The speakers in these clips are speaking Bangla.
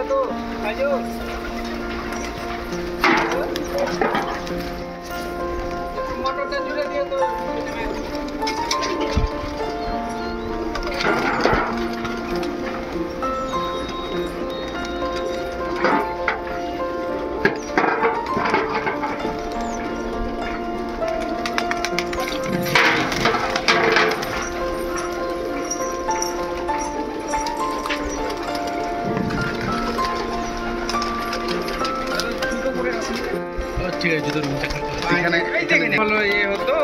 দিও তো কাজল, মোটরটা জুড়ে দিও তো। ঠিক আছে, জুতোর মুখে এখানে ভালো ইয়ে হতো।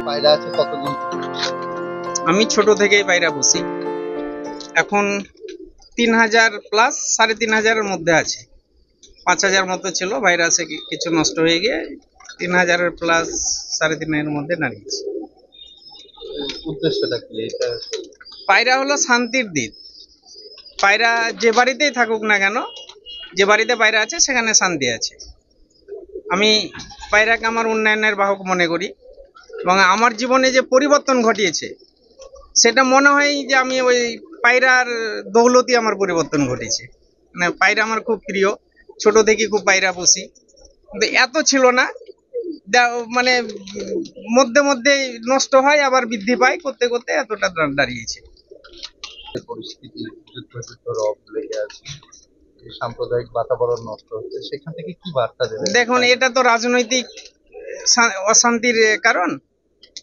পায়রা আছে কতদিন? আমি ছোট থেকেই পায়রা পুষি, এখন 3000 প্লাস, 3500-এর মধ্যে আছে। 5000 মতো ছিল, ভাইরাসে কিছু নষ্ট হয়ে গিয়ে 3000 প্লাস 3500-এর মধ্যে দাঁড়িয়েছে। উদ্দেশ্যটা কি এটা? পায়রা হলো শান্তির দ্বীপ। পায়রা যে বাড়িতেই থাকুক না কেন, যে বাড়িতে পায়রা আছে সেখানে শান্তি আছে। আমি পায়রাকে আমার উন্নয়নের বাহক মনে করি, এবং আমার জীবনে যে পরিবর্তন ঘটিয়েছে সেটা মনে হয় যে আমি ওই পায়রার দৌলতই আমার পরিবর্তন ঘটেছে। মানে পায়রা আমার খুব প্রিয়, ছোট থেকে খুব পায়রা পুষি, কিন্তু এত ছিল না। মানে মধ্যে মধ্যে নষ্ট হয় আবার বৃদ্ধি পায়, করতে করতে এতটা দাঁড়িয়েছে। পরিস্থিতি যুদ্ধ রব লেগে আছে, সাম্প্রদায়িক বাতাবরণ নষ্ট হচ্ছে, সেখান থেকে কি বার্তা দেবে? দেখুন, এটা তো রাজনৈতিক অশান্তির কারণ।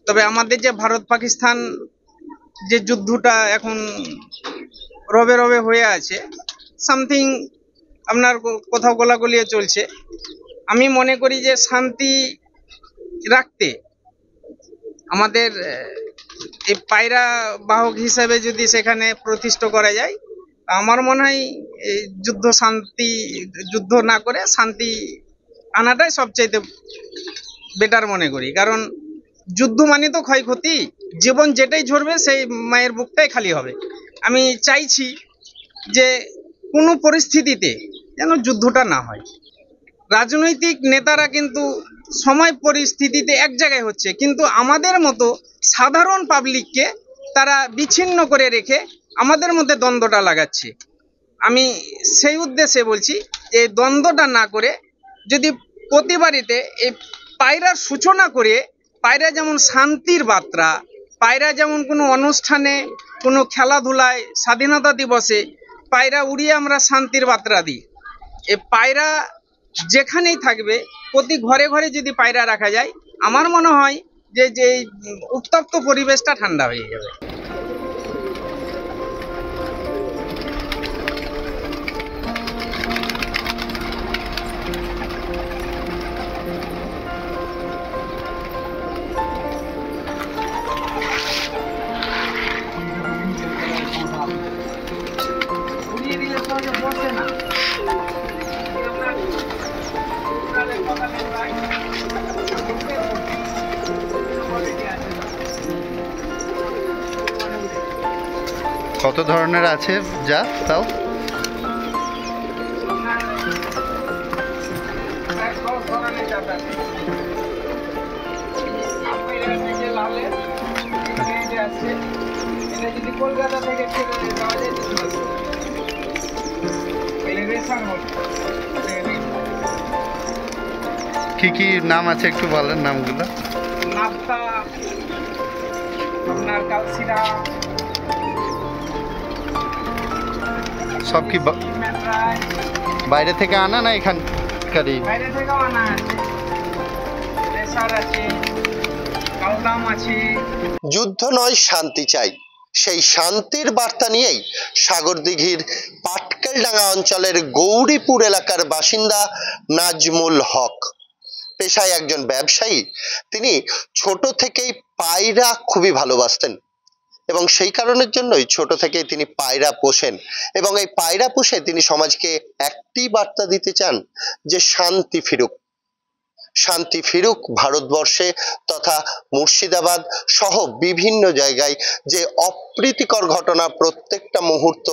তবে আমাদের যে ভারত পাকিস্তান যে যুদ্ধটা এখন রবে রবে হয়ে আছে, সামথিং আপনার কোথাও গোলাগুলিয়ে চলছে। আমি মনে করি যে শান্তি রাখতে আমাদের এই পায়রা বাহক হিসাবে যদি সেখানে প্রতিষ্ঠা করা যায়, আমার মনে হয় এই যুদ্ধ না করে শান্তি আনাটাই সবচাইতে বেটার মনে করি। কারণ যুদ্ধ মানে তো ক্ষয়ক্ষতি, জীবন যেটাই ঝরবে সেই মায়ের বুকটাই খালি হবে। আমি চাইছি যে কোনো পরিস্থিতিতে যেন যুদ্ধটা না হয়। রাজনৈতিক নেতারা কিন্তু সময় পরিস্থিতিতে এক জায়গায় হচ্ছে, কিন্তু আমাদের মতো সাধারণ পাবলিককে তারা বিচ্ছিন্ন করে রেখে আমাদের মধ্যে দ্বন্দ্বটা লাগাচ্ছে। আমি সেই উদ্দেশ্যে বলছি যে দ্বন্দ্বটা না করে যদি প্রতি বাড়িতে এই পায়রার সূচনা করে, পায়রা যেমন শান্তির বার্তা, পায়রা যেমন কোনো অনুষ্ঠানে, কোনো খেলাধুলায়, স্বাধীনতা দিবসে পায়রা উড়িয়ে আমরা শান্তির বার্তা দিই। এই পায়রা যেখানেই থাকবে, প্রতি ঘরে ঘরে যদি পায়রা রাখা যায়, আমার মনে হয় যে উত্তপ্ত পরিবেশটা ঠান্ডা হয়ে যাবে। বসে না আপনার কত ধরনের আছে যা তাও? কলকাতা থেকে যাওয়া যায় কি কি নাম আছে একটু বলেন নামগুলো। নাপ্তা, আপনার কালসিরা, সব কি ম্যাট্রাই, বাইরে থেকে আনা না এখানকারই? বাইরে থেকেও আনা আছে, রেসার আছে, কালদাম আছে। যুদ্ধ নয়, শান্তি চাই, সেই শান্তির বার্তা নিয়েই সাগরদিঘির পাটকেলডাঙ্গা অঞ্চলের গৌরীপুর এলাকার বাসিন্দা নাজমুল হক পেশায় একজন ব্যবসায়ী। তিনি ছোট থেকেই পায়রা খুবই ভালোবাসতেন এবং সেই কারণের জন্যই ছোট থেকেই তিনি পায়রা পোষেন এবং এই পায়রা পুষে তিনি সমাজকে একটি বার্তা দিতে চান যে শান্তি ফিরুক, শান্তি ফিরুক ভারতবর্ষে তথা মুর্শিদাবাদ সহ বিভিন্ন জায়গায় যে অপ্রীতিকর ঘটনা প্রত্যেকটা মুহূর্ত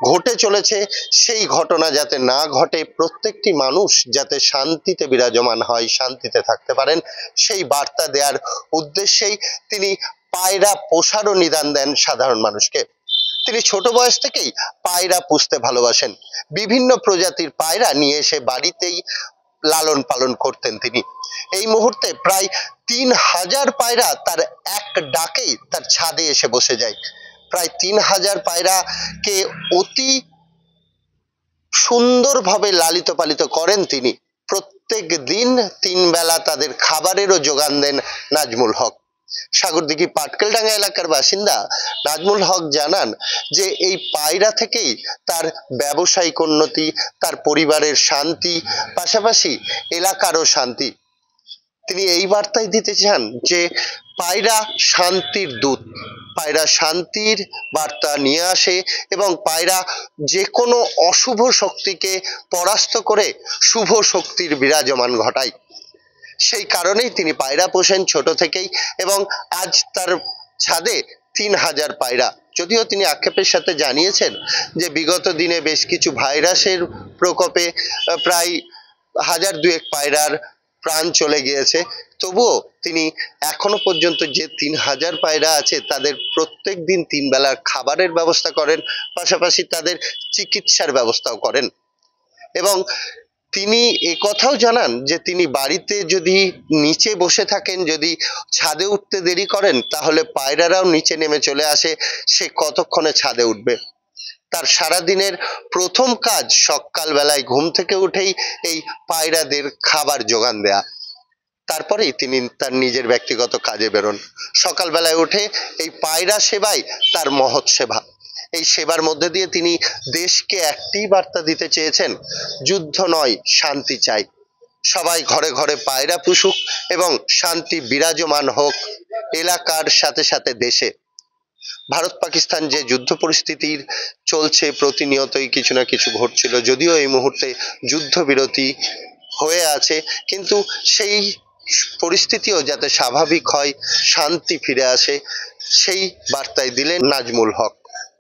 ঘটে চলেছে সেই ঘটনা যাতে না ঘটে, প্রত্যেকটি মানুষ যাতে শান্তিতে বিরাজমান হয়, শান্তিতে থাকতে পারেন, সেই বার্তা দেওয়ার উদ্দেশ্যেই তিনি পায়রা পোষারও নিদান দেন সাধারণ মানুষকে। তিনি ছোট বয়স থেকেই পায়রা পুষতে ভালোবাসেন, বিভিন্ন প্রজাতির পায়রা নিয়ে এসে বাড়িতেই লালন পালন করতেন তিনি। এই মুহূর্তে প্রায় 3000 পায়রা তার এক ডাকেই তার ছাদে এসে বসে যায়। প্রায় 3000 পায়রাকে অতি সুন্দরভাবে লালিত পালিত করেন তিনি। প্রত্যেক দিন 3 বেলা তাদের খাবারেরও যোগান দেন নাজমুল হক। সাগরদিঘি পাটকেলডাঙ্গা এলাকার বাসিন্দা নাজমুল হক জানান যে এই পায়রা থেকেই তার ব্যবসায়িক উন্নতি, তার পরিবারের শান্তি, পাশাপাশি এলাকারও শান্তি। তিনি এই বার্তাই দিতে চান যে পায়রা শান্তির দূত, পায়রা শান্তির বার্তা নিয়ে আসে এবং পায়রা যে কোনো অশুভ শক্তিকে পরাস্ত করে শুভ শক্তির বিরাজমান ঘটায়। সেই কারণেই তিনি পায়রা পোষেন ছোট থেকেই এবং আজ তার ছাদে 3000 পায়রা। যদিও তিনি আক্ষেপের সাথে জানিয়েছেন যে বিগত দিনে বেশ কিছু ভাইরাসের প্রকোপে প্রায় 1000-2 পায়রার প্রাণ চলে গিয়েছে, তবুও তিনি এখনো পর্যন্ত যে 3000 পায়রা আছে তাদের প্রত্যেক দিন 3 বেলার খাবারের ব্যবস্থা করেন, পাশাপাশি তাদের চিকিৎসার ব্যবস্থাও করেন। এবং তিনি একথাও জানান যে তিনি বাড়িতে যদি নিচে বসে থাকেন, যদি ছাদে উঠতে দেরি করেন, তাহলে পায়রারাও নিচে নেমে চলে আসে, সে কতক্ষণে ছাদে উঠবে। তার সারাদিনের প্রথম কাজ সকালবেলায় ঘুম থেকে উঠেই এই পায়রাদের খাবার যোগান দেয়া, তারপরেই তিনি তার নিজের ব্যক্তিগত কাজে বেরোন। সকালবেলায় উঠে এই পায়রা সেবাই তার মহৎ সেবা। এই সেবার মধ্যে দিয়ে তিনি দেশকে একটি বার্তা দিতে চেয়েছেন, যুদ্ধ নয়, শান্তি চাই। সবাই ঘরে ঘরে পায়রা পুষুক এবং শান্তি বিরাজমান হোক এলাকার সাথে সাথে দেশে। ভারত পাকিস্তান যে যুদ্ধ পরিস্থিতির চলছে, প্রতিনিয়তই কিছু না কিছু ঘটছিল, যদিও এই মুহূর্তে যুদ্ধবিরতি হয়ে আছে, কিন্তু সেই পরিস্থিতিও যাতে স্বাভাবিক হয়, শান্তি ফিরে আসে, সেই বার্তাই দিলেন নাজমুল হক।